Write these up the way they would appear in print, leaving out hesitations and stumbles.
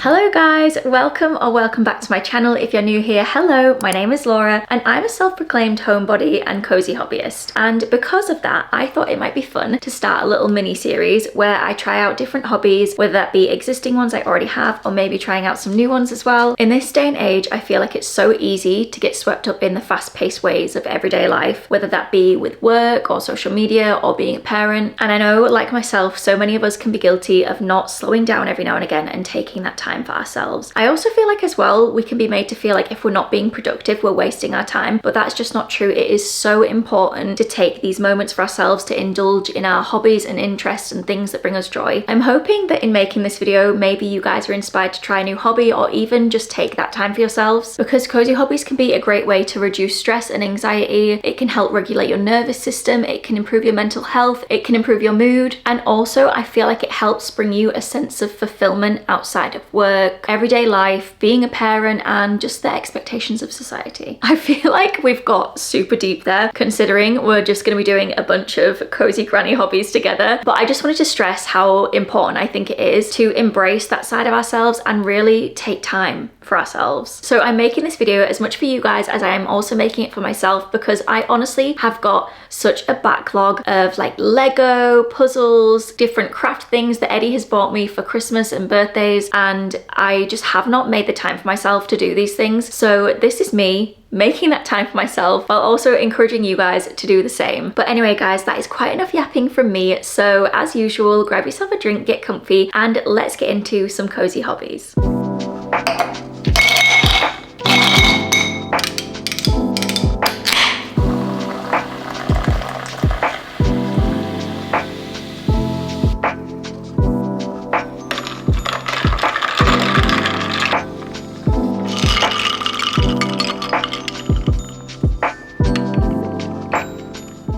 Hello guys, welcome back to my channel. If you're new here, hello, my name is Laura and I'm a self-proclaimed homebody and cozy hobbyist. And because of that, I thought it might be fun to start a little mini series where I try out different hobbies, whether that be existing ones I already have or maybe trying out some new ones as well. In this day and age, I feel like it's so easy to get swept up in the fast-paced ways of everyday life, whether that be with work or social media or being a parent. And I know, like myself, so many of us can be guilty of not slowing down every now and again and taking that time for ourselves. I also feel like as well, we can be made to feel like if we're not being productive, we're wasting our time, but that's just not true. It is so important to take these moments for ourselves to indulge in our hobbies and interests and things that bring us joy. I'm hoping that in making this video, maybe you guys are inspired to try a new hobby or even just take that time for yourselves, because cozy hobbies can be a great way to reduce stress and anxiety. It can help regulate your nervous system, it can improve your mental health, it can improve your mood, and also I feel like it helps bring you a sense of fulfillment outside of work, everyday life, being a parent, and just the expectations of society. I feel like we've got super deep there, considering we're just going to be doing a bunch of cozy granny hobbies together. But I just wanted to stress how important I think it is to embrace that side of ourselves and really take time for ourselves. So I'm making this video as much for you guys as I am also making it for myself, because I honestly have got such a backlog of like Lego, puzzles, different craft things that Eddie has bought me for Christmas and birthdays, and I just have not made the time for myself to do these things. So this is me making that time for myself while also encouraging you guys to do the same. But anyway guys, that is quite enough yapping from me. So as usual, grab yourself a drink, get comfy, and let's get into some cozy hobbies.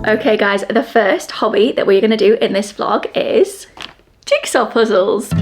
Okay guys, the first hobby that we're gonna do in this vlog is jigsaw puzzles.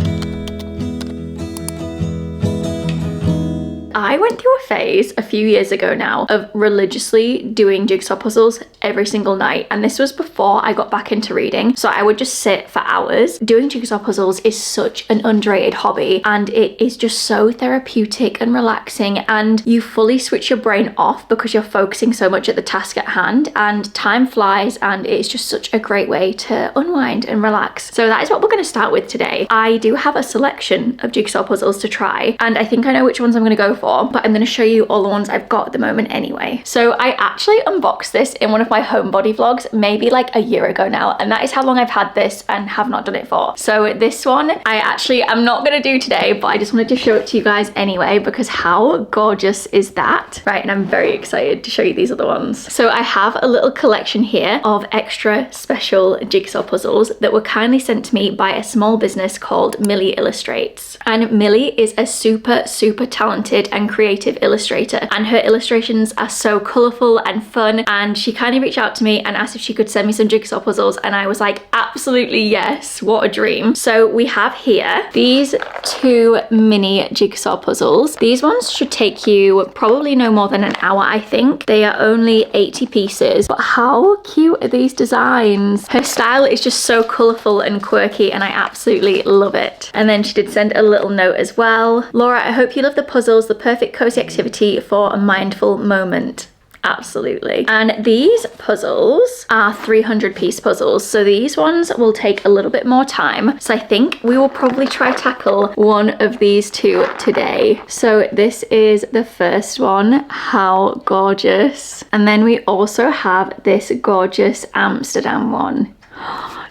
I went through a phase a few years ago now of religiously doing jigsaw puzzles every single night, and this was before I got back into reading. So I would just sit for hours. Doing jigsaw puzzles is such an underrated hobby, and it is just so therapeutic and relaxing, and you fully switch your brain off because you're focusing so much at the task at hand, and time flies, and it's just such a great way to unwind and relax. So that is what we're going to start with today. I do have a selection of jigsaw puzzles to try, and I think I know which ones I'm going to go for, but I'm going to show you all the ones I've got at the moment anyway. So I actually unboxed this in one of my homebody vlogs maybe like a year ago now, and that is how long I've had this and have not done it for. So this one I'm not going to do today, but I just wanted to show it to you guys anyway, because how gorgeous is that? Right, and I'm very excited to show you these other ones. So I have a little collection here of extra special jigsaw puzzles that were kindly sent to me by a small business called Millie Illustrates. And Millie is a super talented and creative illustrator, and her illustrations are so colourful and fun, and she kindly reached out to me and asked if she could send me some jigsaw puzzles, and I was like, absolutely yes, what a dream. So we have here these two mini jigsaw puzzles. These ones should take you probably no more than an hour, I think. They are only 80 pieces, but how cute are these designs? Her style is just so colourful and quirky, and I absolutely love it. And then she did send a little note as well. Laura, I hope you love the puzzles, the perfect cozy activity for a mindful moment. Absolutely. And these puzzles are 300-piece puzzles, so these ones will take a little bit more time. So I think we will probably try tackle one of these two today. So this is the first one. How gorgeous. And then we also have this gorgeous Amsterdam one.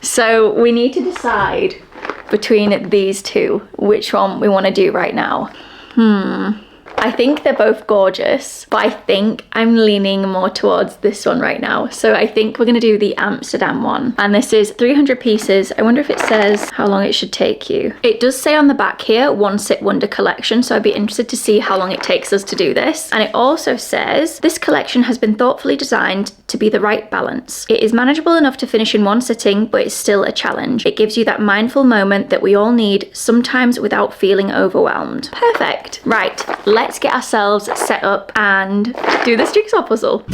So we need to decide between these two which one we want to do right now. I think they're both gorgeous, but I think I'm leaning more towards this one right now. So I think we're going to do the Amsterdam one. And this is 300 pieces. I wonder if it says how long it should take you. It does say on the back here, one sit wonder collection. So I'd be interested to see how long it takes us to do this. And it also says, this collection has been thoughtfully designed to be the right balance. It is manageable enough to finish in one sitting, but it's still a challenge. It gives you that mindful moment that we all need, sometimes without feeling overwhelmed. Perfect. Right, let's get ourselves set up and do this jigsaw puzzle.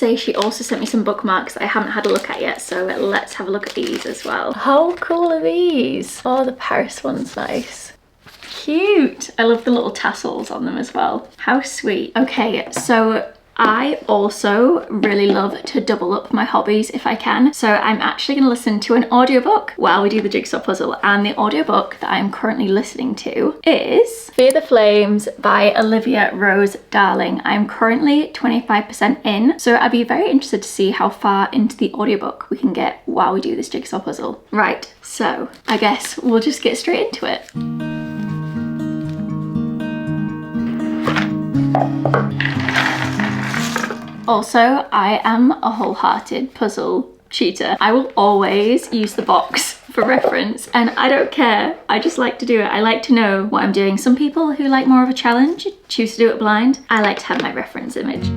say she also sent me some bookmarks that I haven't had a look at yet, so let's have a look at these as well. How cool are these? Oh, the Paris one's nice. Cute. I love the little tassels on them as well. How sweet. Okay, so I also really love to double up my hobbies if I can. So I'm actually going to listen to an audiobook while we do the jigsaw puzzle. And the audiobook that I'm currently listening to is Fear the Flames by Olivia Rose Darling. I'm currently 25% in, so I'd be very interested to see how far into the audiobook we can get while we do this jigsaw puzzle. Right, so I guess we'll just get straight into it. Also, I am a wholehearted puzzle cheater. I will always use the box for reference, and I don't care. I just like to do it. I like to know what I'm doing. Some people who like more of a challenge choose to do it blind. I like to have my reference image.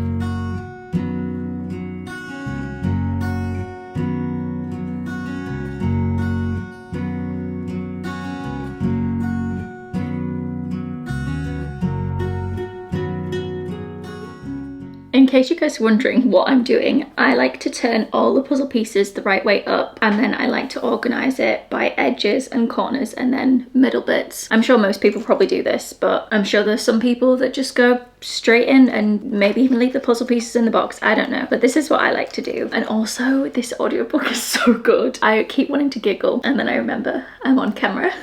In case you guys are wondering what I'm doing, I like to turn all the puzzle pieces the right way up, and then I like to organise it by edges and corners and then middle bits. I'm sure most people probably do this, but I'm sure there's some people that just go straight in and maybe even leave the puzzle pieces in the box. I don't know, but this is what I like to do. And also, this audiobook is so good. I keep wanting to giggle, and then I remember I'm on camera.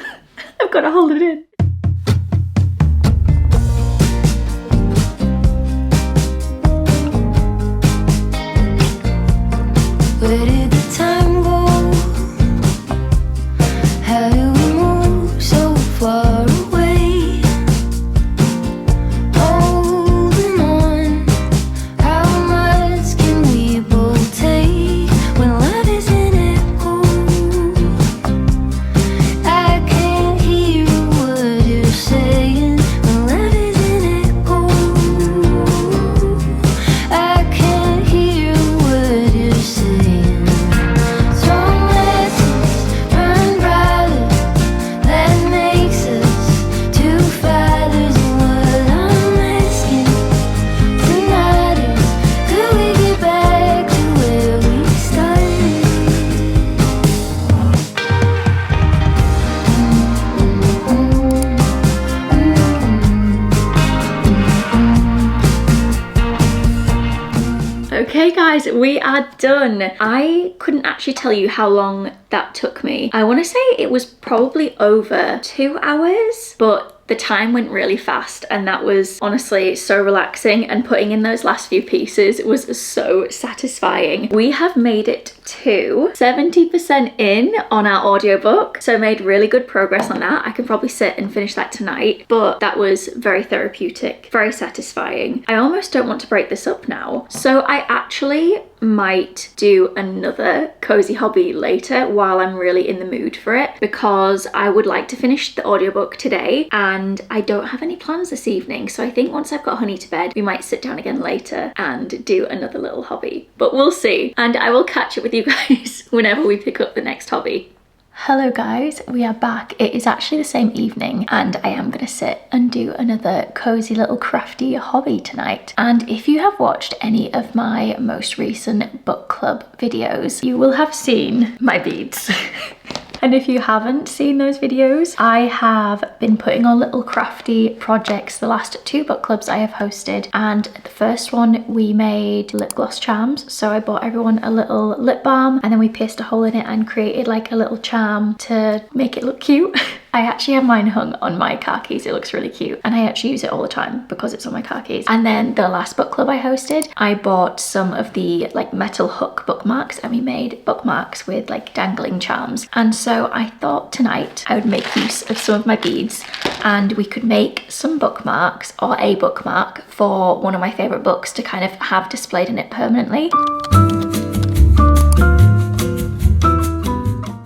I've got to hold it in. Where did the time go? How do we move so far away? Holding on, how much can we both take when life is an echo? I can't hear what you're saying when life is an echo. I can't hear what you're saying. Okay guys, we are done. I couldn't actually tell you how long that took me. I want to say it was probably over 2 hours, but the time went really fast, and that was honestly so relaxing, and putting in those last few pieces was so satisfying. We have made it to 70% in on our audiobook, so made really good progress on that. I can probably sit and finish that tonight, but that was very therapeutic, very satisfying. I almost don't want to break this up now, so I actually might do another cozy hobby later while I'm really in the mood for it, because I would like to finish the audiobook today and I don't have any plans this evening. So I think once I've got Honey to bed, we might sit down again later and do another little hobby, but we'll see. And I will catch up with you guys whenever we pick up the next hobby. Hello guys, we are back. It is actually the same evening and I am going to sit and do another cozy little crafty hobby tonight. And if you have watched any of my most recent book club videos, you will have seen my beads. And if you haven't seen those videos, I have been putting on little crafty projects the last 2 book clubs I have hosted. And the first one we made lip gloss charms. So I bought everyone a little lip balm and then we pierced a hole in it and created like a little charm to make it look cute. I actually have mine hung on my car keys. It looks really cute and I actually use it all the time because it's on my car keys. And then the last book club I hosted, I bought some of the like metal hook bookmarks and we made bookmarks with like dangling charms. And so I thought tonight I would make use of some of my beads and we could make some bookmarks or a bookmark for one of my favorite books to kind of have displayed in it permanently.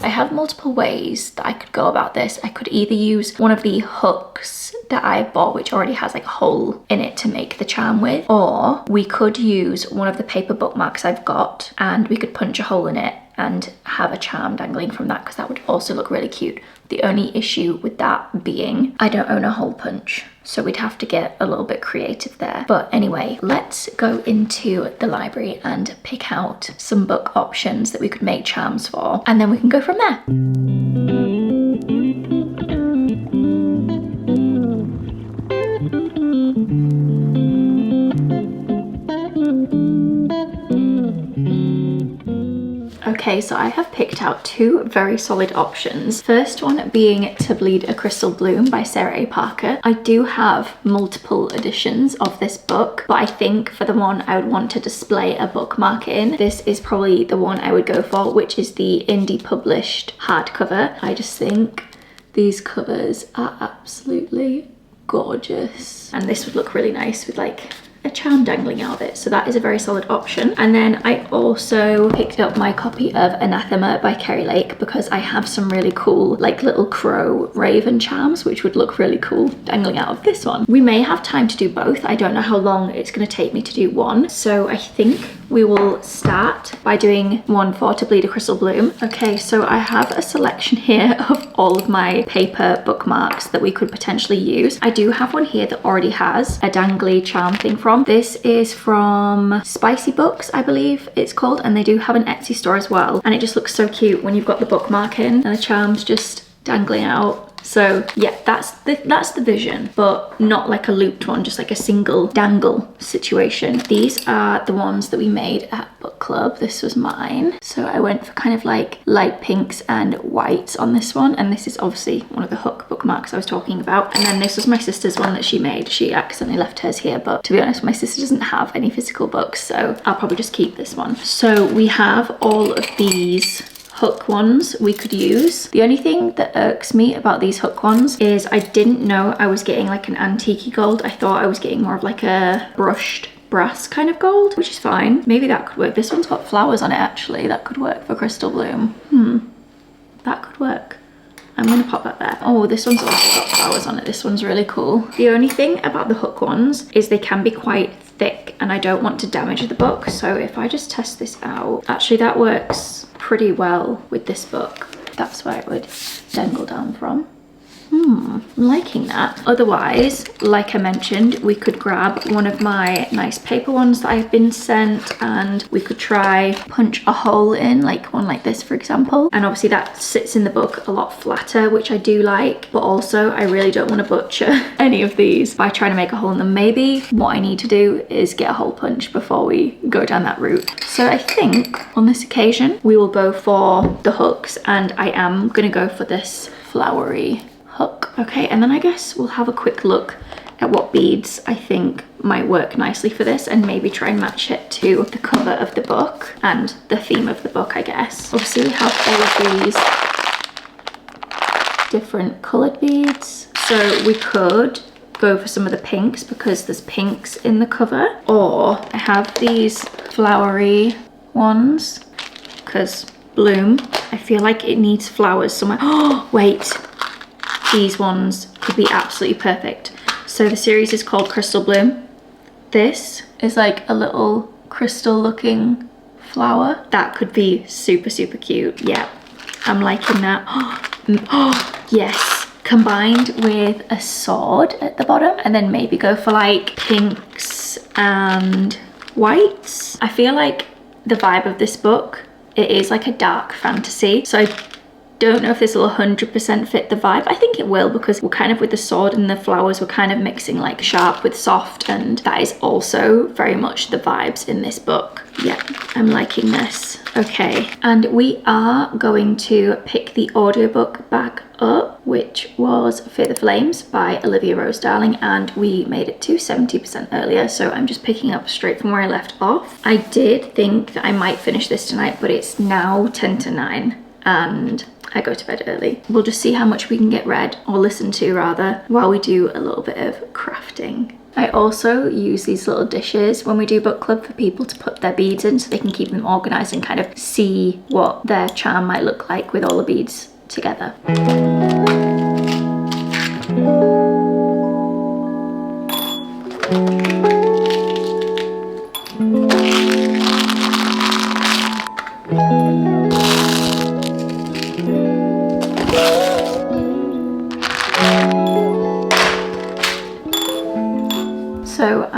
I have multiple ways that I could go about this. I could either use one of the hooks that I bought which already has like a hole in it to make the charm with, or we could use one of the paper bookmarks I've got and we could punch a hole in it and have a charm dangling from that, because that would also look really cute. The only issue with that being I don't own a hole punch, so we'd have to get a little bit creative there. But anyway, let's go into the library and pick out some book options that we could make charms for, and then we can go from there. Okay, so I have picked out two very solid options. First one being To Bleed a Crystal Bloom by Sarah A. Parker. I do have multiple editions of this book, but I think for the one I would want to display a bookmark in, this is probably the one I would go for, which is the indie published hardcover. I just think these covers are absolutely gorgeous, and this would look really nice with like a charm dangling out of it, so that is a very solid option. And then I also picked up my copy of Anathema by Kerry Lake, because I have some really cool like little crow raven charms which would look really cool dangling out of this one. We may have time to do both. I don't know how long it's going to take me to do one, so I think we will start by doing one for To Bleed a Crystal Bloom. Okay, so I have a selection here of all of my paper bookmarks that we could potentially use. I do have one here that already has a dangly charm thing from. This is from Spicy Books, I believe it's called, and they do have an Etsy store as well, and it just looks so cute when you've got the bookmark in and the charms just dangling out. So yeah, that's the vision, but not like a looped one, just like a single dangle situation. These are the ones that we made at book club. This was mine, so I went for kind of like light pinks and whites on this one, and this is obviously one of the hook bookmarks I was talking about. And then this was my sister's one that she made. She accidentally left hers here, but to be honest, my sister doesn't have any physical books, so I'll probably just keep this one. So we have all of these hook ones we could use. The only thing that irks me about these hook ones is I didn't know I was getting like an antique gold. I thought I was getting more of like a brushed brass kind of gold, which is fine. Maybe that could work. This one's got flowers on it actually. That could work for Crystal Bloom. That could work. I'm gonna pop that there. Oh, this one's also got flowers on it. This one's really cool. The only thing about the hook ones is they can be quite thick, and I don't want to damage the book. So if I just test this out, actually that works pretty well with this book. That's where it would dangle down from. I'm liking that. Otherwise, like I mentioned, we could grab one of my nice paper ones that I've been sent, and we could try punch a hole in, like one like this for example. And obviously that sits in the book a lot flatter, which I do like, but also I really don't want to butcher any of these by trying to make a hole in them. Maybe what I need to do is get a hole punch before we go down that route. So I think on this occasion we will go for the hooks, and I am gonna go for this flowery hook. Okay, and then I guess we'll have a quick look at what beads I think might work nicely for this, and maybe try and match it to the cover of the book and the theme of the book, I guess. Obviously we have all of these different colored beads, so we could go for some of the pinks because there's pinks in the cover, or I have these flowery ones because Bloom, I feel like it needs flowers somewhere. Oh wait, these ones could be absolutely perfect. So the series is called Crystal Bloom. This is like a little crystal looking flower. That could be super, super cute. Yeah, I'm liking that. Oh, yes. Combined with a sword at the bottom, and then maybe go for like pinks and whites. I feel like the vibe of this book, it is like a dark fantasy. So I don't know if this will 100% fit the vibe. I think it will, because we're kind of, with the sword and the flowers, we're kind of mixing like sharp with soft, and that is also very much the vibes in this book. Yeah, I'm liking this. Okay, and we are going to pick the audiobook back up, which was Fear the Flames by Olivia Rose Darling, and we made it to 70% earlier, so I'm just picking up straight from where I left off. I did think that I might finish this tonight, but it's now 10 to 9 and I go to bed early. We'll just see how much we can get read, or listen to rather, while we do a little bit of crafting. I also use these little dishes when we do book club for people to put their beads in, so they can keep them organized and kind of see what their charm might look like with all the beads together.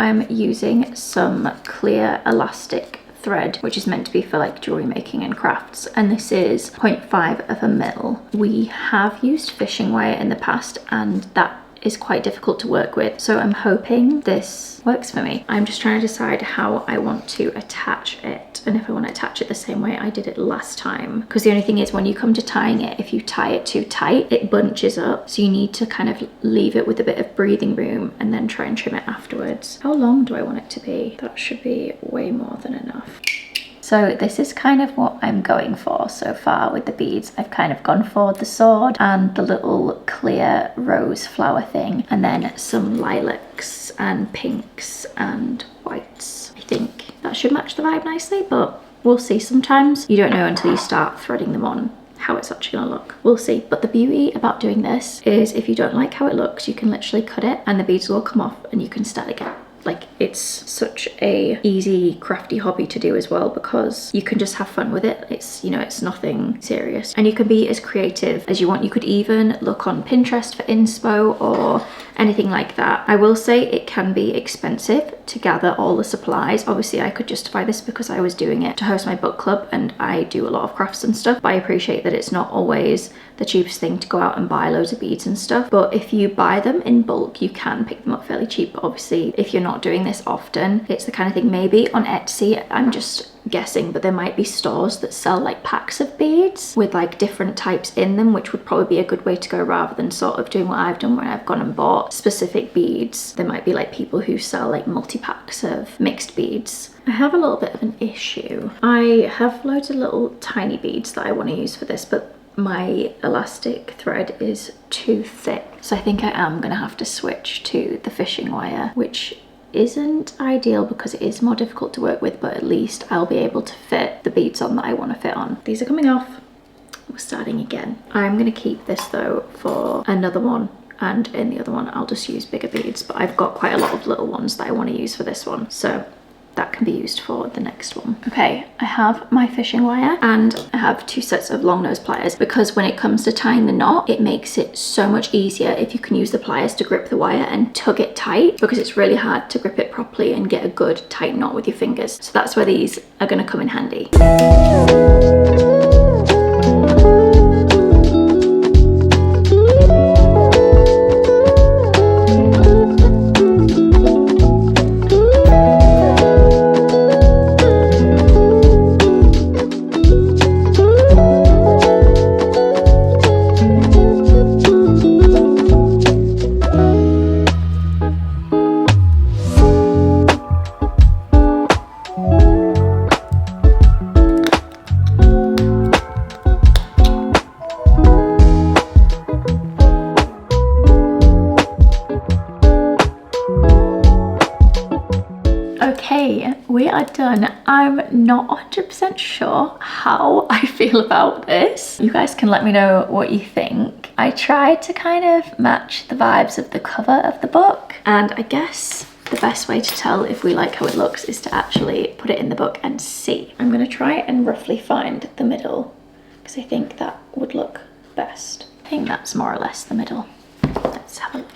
I'm using some clear elastic thread, which is meant to be for like jewelry making and crafts, and this is 0.5 of a mil. We have used fishing wire in the past and that is quite difficult to work with, so I'm hoping this works for me. I'm just trying to decide how I want to attach it and if I want to attach it the same way I did it last time, because the only thing is when you come to tying it, if you tie it too tight it bunches up, so you need to kind of leave it with a bit of breathing room and then try and trim it afterwards. How long do I want it to be? That should be way more than enough. So this is kind of what I'm going for so far with the beads. I've kind of gone for the sword and the little clear rose flower thing, and then some lilacs and pinks and whites. I think that should match the vibe nicely, but we'll see. Sometimes you don't know until you start threading them on how it's actually gonna look. We'll see. But the beauty about doing this is if you don't like how it looks, you can literally cut it and the beads will come off and you can start again. Like, it's such a easy crafty hobby to do as well, because you can just have fun with it. It's, you know, it's nothing serious and you can be as creative as you want. You could even look on Pinterest for inspo or anything like that. I will say it can be expensive to gather all the supplies. Obviously I could justify this because I was doing it to host my book club and I do a lot of crafts and stuff, but I appreciate that it's not always the cheapest thing to go out and buy loads of beads and stuff. But if you buy them in bulk, you can pick them up fairly cheap. But obviously if you're not doing this often, it's the kind of thing, maybe on Etsy, I'm just guessing, but there might be stores that sell like packs of beads with like different types in them, which would probably be a good way to go rather than sort of doing what I've done where I've gone and bought specific beads. There might be like people who sell like multi-packs of mixed beads. I have a little bit of an issue. I have loads of little tiny beads that I want to use for this, but my elastic thread is too thick, so I think I am gonna have to switch to the fishing wire, which isn't ideal because it is more difficult to work with, but at least I'll be able to fit the beads on that I want to fit on. These are coming off. We're starting again. I'm gonna keep this though for another one, and in the other one I'll just use bigger beads, but I've got quite a lot of little ones that I want to use for this one, so that can be used for the next one. Okay, I have my fishing wire and I have 2 sets of long nose pliers, because when it comes to tying the knot, it makes it so much easier if you can use the pliers to grip the wire and tug it tight, because it's really hard to grip it properly and get a good tight knot with your fingers. So that's where these are going to come in handy. Okay, we are done. I'm not 100% sure how I feel about this. You guys can let me know what you think. I tried to kind of match the vibes of the cover of the book, and I guess the best way to tell if we like how it looks is to actually put it in the book and see. I'm gonna try and roughly find the middle because I think that would look best. I think that's more or less the middle. Let's have a look.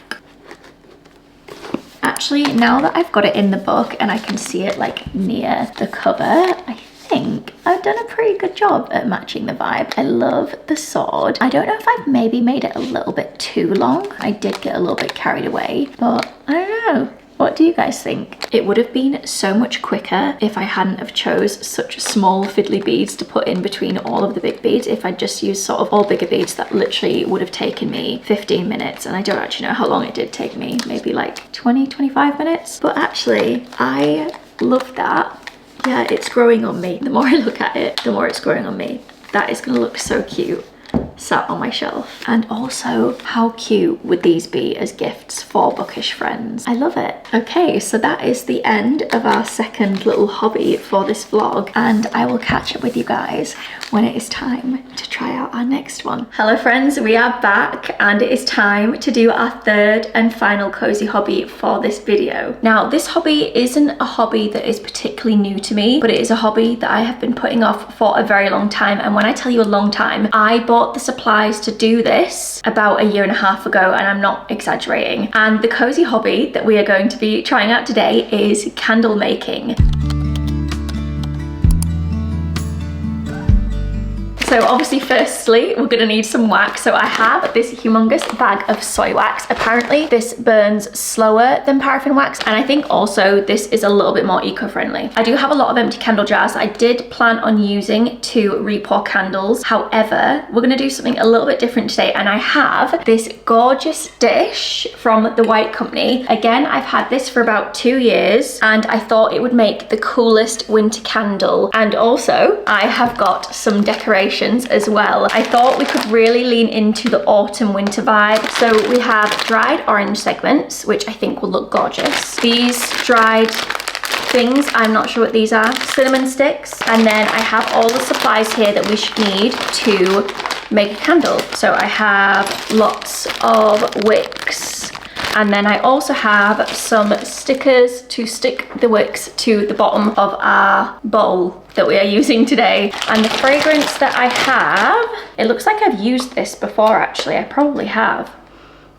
Actually, now that I've got it in the book and I can see it like near the cover, I think I've done a pretty good job at matching the vibe. I love the sword. I don't know if I've maybe made it a little bit too long. I did get a little bit carried away, but I don't know. What do you guys think? It would have been so much quicker if I hadn't have chose such small fiddly beads to put in between all of the big beads. If I'd just used sort of all bigger beads, that literally would have taken me 15 minutes. And I don't actually know how long it did take me, maybe like 20, 25 minutes. But actually, I love that. Yeah, it's growing on me. The more I look at it, the more it's growing on me. That is gonna look so cute sat on my shelf. And also, how cute would these be as gifts for bookish friends? I love it. Okay, so that is the end of our second little hobby for this vlog, and I will catch up with you guys when it is time to try out our next one. Hello friends, we are back and it is time to do our third and final cozy hobby for this video. Now this hobby isn't a hobby that is particularly new to me, but it is a hobby that I have been putting off for a very long time. And when I tell you a long time, I bought the supplies to do this about a year and a half ago, and I'm not exaggerating. And the cozy hobby that we are going to be trying out today is candle making. So obviously firstly, we're gonna need some wax. So I have this humongous bag of soy wax. Apparently this burns slower than paraffin wax. And I think also this is a little bit more eco-friendly. I do have a lot of empty candle jars that I did plan on using to re-pour candles. However, we're gonna do something a little bit different today. And I have this gorgeous dish from the White Company. Again, I've had this for about 2 years and I thought it would make the coolest winter candle. And also I have got some decorations as well. I thought we could really lean into the autumn winter vibe. So we have dried orange segments, which I think will look gorgeous. These dried things, I'm not sure what these are, cinnamon sticks. And then I have all the supplies here that we should need to make a candle. So I have lots of wicks. And then I also have some stickers to stick the wicks to the bottom of our bowl that we are using today. And the fragrance that I have, it looks like I've used this before actually, I probably have.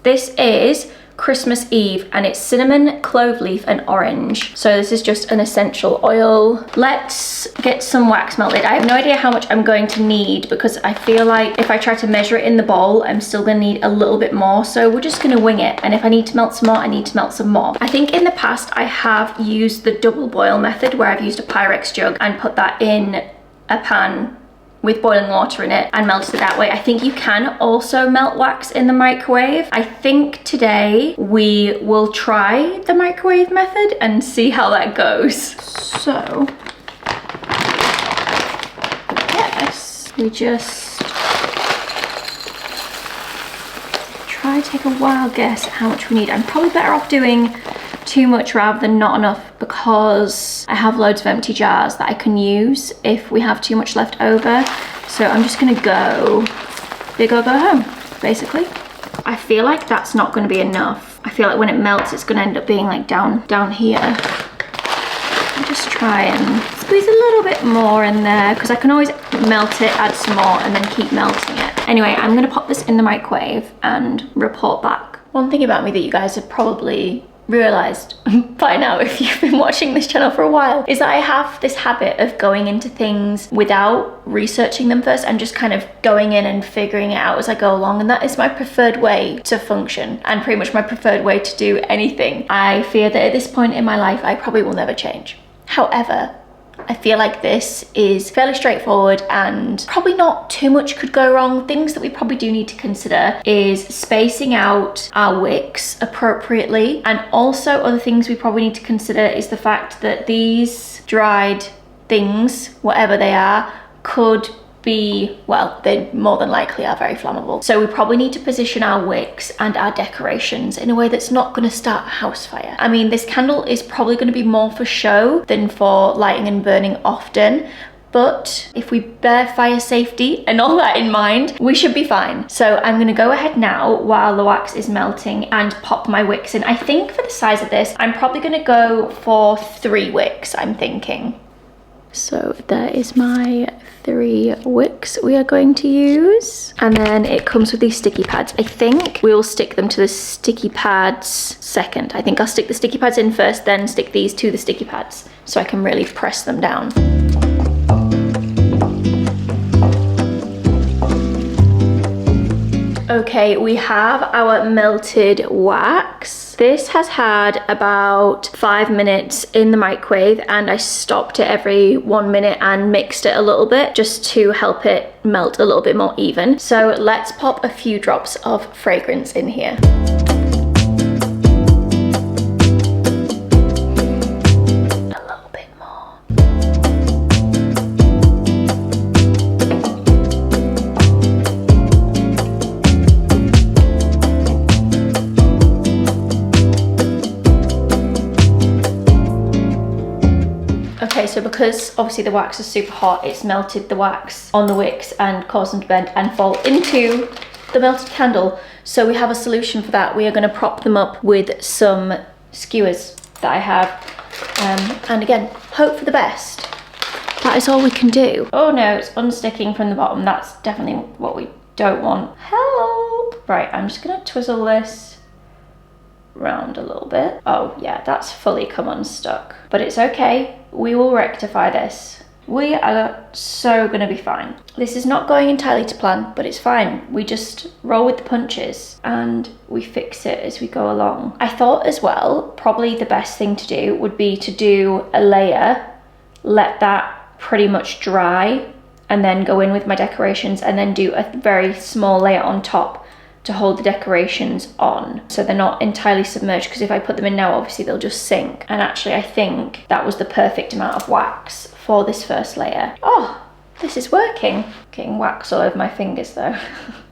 This is Christmas Eve and it's cinnamon, clove leaf and orange. So this is just an essential oil. Let's get some wax melted. I have no idea how much I'm going to need because I feel like if I try to measure it in the bowl, I'm still gonna need a little bit more. So we're just gonna wing it. And if I need to melt some more, I need to melt some more. I think in the past I have used the double boil method where I've used a Pyrex jug and put that in a pan with boiling water in it and melted it that way. I think you can also melt wax in the microwave. I think today we will try the microwave method and see how that goes. So, yes, we just try to take a wild guess at how much we need. I'm probably better off doing too much rather than not enough because I have loads of empty jars that I can use if we have too much left over. So I'm just gonna go big or go home, basically. I feel like that's not gonna be enough. I feel like when it melts, it's gonna end up being like down here. I'll just try and squeeze a little bit more in there because I can always melt it, add some more and then keep melting it. Anyway, I'm gonna pop this in the microwave and report back. One thing about me that you guys have probably realized by now if you've been watching this channel for a while is that I have this habit of going into things without researching them first and just kind of going in and figuring it out as I go along, and that is my preferred way to function and pretty much my preferred way to do anything. I fear that at this point in my life I probably will never change. However, I feel like this is fairly straightforward and probably not too much could go wrong. Things that we probably do need to consider is spacing out our wicks appropriately, and also other things we probably need to consider is the fact that these dried things, whatever they are, could be, well, they more than likely are very flammable. So we probably need to position our wicks and our decorations in a way that's not going to start a house fire. I mean, this candle is probably going to be more for show than for lighting and burning often, but if we bear fire safety and all that in mind, we should be fine. So I'm gonna go ahead now while the wax is melting and pop my wicks in. I think for the size of this, I'm probably gonna go for 3 wicks, I'm thinking. So there is my 3 wicks we are going to use. And then it comes with these sticky pads. I think we'll stick them to the sticky pads second. I think I'll stick the sticky pads in first, then stick these to the sticky pads so I can really press them down. Okay, we have our melted wax. This has had about 5 minutes in the microwave and I stopped it every 1 minute and mixed it a little bit just to help it melt a little bit more even. So let's pop a few drops of fragrance in here. because obviously the wax is super hot, it's melted the wax on the wicks and caused them to bend and fall into the melted candle. So we have a solution for that. We are going to prop them up with some skewers that I have, and again, hope for the best. That is all we can do. Oh no, it's unsticking from the bottom. That's definitely what we don't want. Help! Right, I'm just gonna twizzle this round a little bit. Oh yeah, that's fully come unstuck. But it's okay, we will rectify this. We are so gonna be fine. This is not going entirely to plan, but it's fine. We just roll with the punches and we fix it as we go along. I thought as well, probably the best thing to do would be to do a layer, let that pretty much dry, and then go in with my decorations and then do a very small layer on top to hold the decorations on so they're not entirely submerged, because if I put them in now obviously they'll just sink. And actually I think that was the perfect amount of wax for this first layer. Oh, this is working. Getting wax all over my fingers though.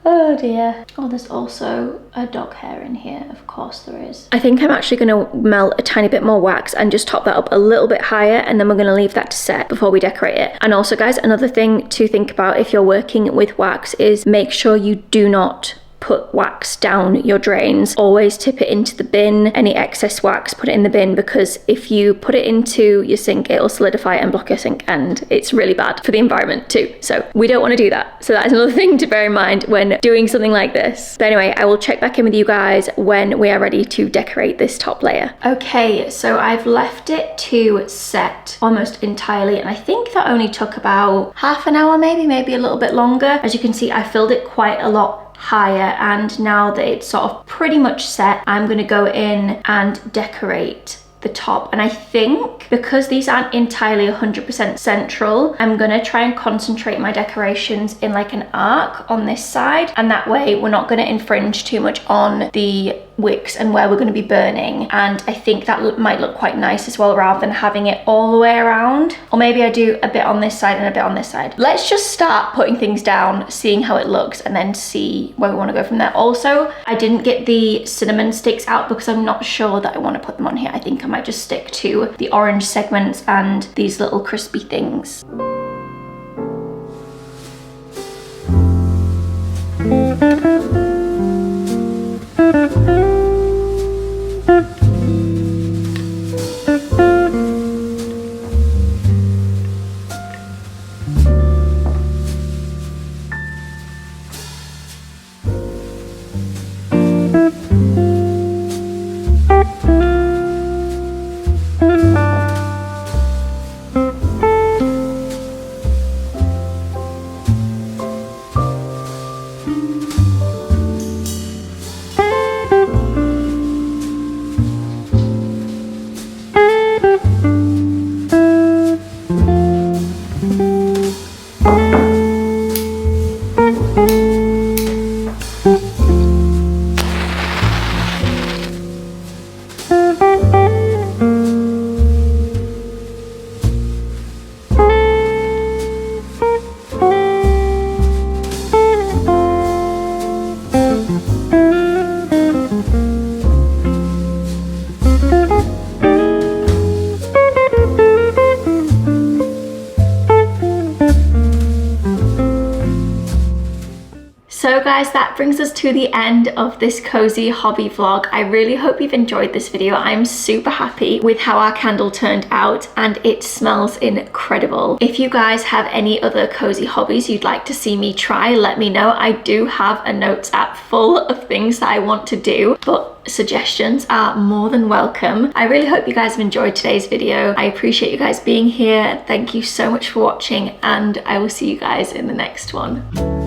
Oh dear. Oh, there's also a dog hair in here. Of course there is. I think I'm actually going to melt a tiny bit more wax and just top that up a little bit higher, and then we're going to leave that to set before we decorate it. And also guys, another thing to think about if you're working with wax is make sure you do not put wax down your drains. Always tip it into the bin. Any excess wax, put it in the bin, because if you put it into your sink, it'll solidify and block your sink, and it's really bad for the environment too. So we don't want to do that. So that is another thing to bear in mind when doing something like this. But anyway, I will check back in with you guys when we are ready to decorate this top layer. Okay, so I've left it to set almost entirely, and I think that only took about half an hour, maybe a little bit longer. As you can see, I filled it quite a lot higher, and now that it's sort of pretty much set, I'm going to go in and decorate the top. And I think because these aren't entirely 100% central, I'm going to try and concentrate my decorations in like an arc on this side, and that way we're not going to infringe too much on the wicks and where we're going to be burning. And I think that might look quite nice as well, rather than having it all the way around. Or maybe I do a bit on this side and a bit on this side. Let's just start putting things down, seeing how it looks, and then see where we want to go from there. Also, I didn't get the cinnamon sticks out because I'm not sure that I want to put them on here. I think I might just stick to the orange segments and these little crispy things. So guys, that brings us to the end of this cozy hobby vlog. I really hope you've enjoyed this video. I'm super happy with how our candle turned out, and it smells incredible. If you guys have any other cozy hobbies you'd like to see me try, let me know. I do have a notes app full of things that I want to do, but suggestions are more than welcome. I really hope you guys have enjoyed today's video. I appreciate you guys being here. Thank you so much for watching, and I will see you guys in the next one.